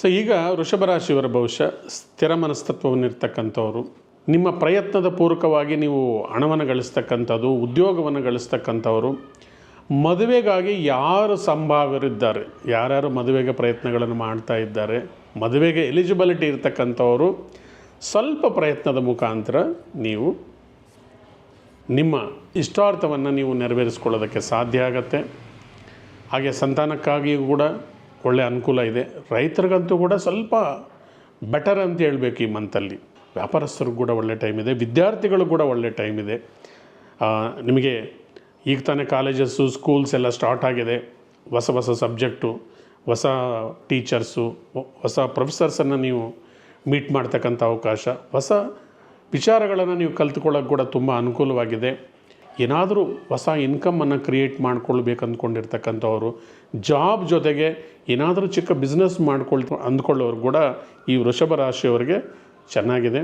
So ಈಗ ವೃಷಭ ರಾಶಿಯವರ ಭವಿಷ್ಯ ಸ್ಥಿರ ಮನಸ್ತತ್ವವನ್ನಿರ್ತಕ್ಕಂಥವ್ರು. ನಿಮ್ಮ ಪ್ರಯತ್ನದ ಪೂರ್ವಕವಾಗಿ ನೀವು ಹಣವನ್ನು ಗಳಿಸ್ತಕ್ಕಂಥದ್ದು, ಉದ್ಯೋಗವನ್ನು ಗಳಿಸ್ತಕ್ಕಂಥವರು. ಮದುವೆಗಾಗಿ ಯಾರು ಸಂಭಾವ್ಯರಿದ್ದಾರೆ, ಯಾರ್ಯಾರು ಮದುವೆಗೆ ಪ್ರಯತ್ನಗಳನ್ನು ಮಾಡ್ತಾ ಇದ್ದಾರೆ, ಮದುವೆಗೆ ಎಲಿಜಿಬಿಲಿಟಿ ಇರ್ತಕ್ಕಂಥವರು ಸ್ವಲ್ಪ ಪ್ರಯತ್ನದ ಮುಖಾಂತರ ನೀವು ನಿಮ್ಮ ಇಷ್ಟಾರ್ಥವನ್ನು ನೀವು ನೆರವೇರಿಸ್ಕೊಳ್ಳೋದಕ್ಕೆ ಸಾಧ್ಯ ಆಗತ್ತೆ. ಹಾಗೆ ಸಂತಾನಕ್ಕಾಗಿಯೂ ಕೂಡ ಒಳ್ಳೆಯ ಅನುಕೂಲ ಇದೆ. ರೈತರಿಗಂತೂ ಕೂಡ ಸ್ವಲ್ಪ ಬೆಟರ್ ಅಂತ ಹೇಳಬೇಕು ಈ ಮಂತಲ್ಲಿ. ವ್ಯಾಪಾರಸ್ಥರಿಗೂ ಕೂಡ ಒಳ್ಳೆ ಟೈಮ್ ಇದೆ, ವಿದ್ಯಾರ್ಥಿಗಳು ಕೂಡ ಒಳ್ಳೆ ಟೈಮ್ ಇದೆ. ನಿಮಗೆ ಈಗ ತಾನೇ ಕಾಲೇಜಸ್ಸು, ಸ್ಕೂಲ್ಸ್ ಎಲ್ಲ ಸ್ಟಾರ್ಟ್ ಆಗಿದೆ. ಹೊಸ ಹೊಸ ಸಬ್ಜೆಕ್ಟು, ಹೊಸ ಟೀಚರ್ಸು, ಹೊಸ ಪ್ರೊಫೆಸರ್ಸನ್ನು ನೀವು ಮೀಟ್ ಮಾಡ್ತಕ್ಕಂಥ ಅವಕಾಶ, ಹೊಸ ವಿಚಾರಗಳನ್ನು ನೀವು ಕಲ್ತ್ಕೊಳ್ಳೋಕೆ ಕೂಡ ತುಂಬ ಅನುಕೂಲವಾಗಿದೆ. ಏನಾದರೂ ಹೊಸ ಇನ್ಕಮನ್ನು ಕ್ರಿಯೇಟ್ ಮಾಡ್ಕೊಳ್ಬೇಕು ಅಂದ್ಕೊಂಡಿರ್ತಕ್ಕಂಥವ್ರು, ಜಾಬ್ ಜೊತೆಗೆ ಏನಾದರೂ ಚಿಕ್ಕ ಬಿಸ್ನೆಸ್ ಅಂದ್ಕೊಳ್ಳೋರು ಕೂಡ ಈ ವೃಷಭ ರಾಶಿಯವರಿಗೆ ಚೆನ್ನಾಗಿದೆ.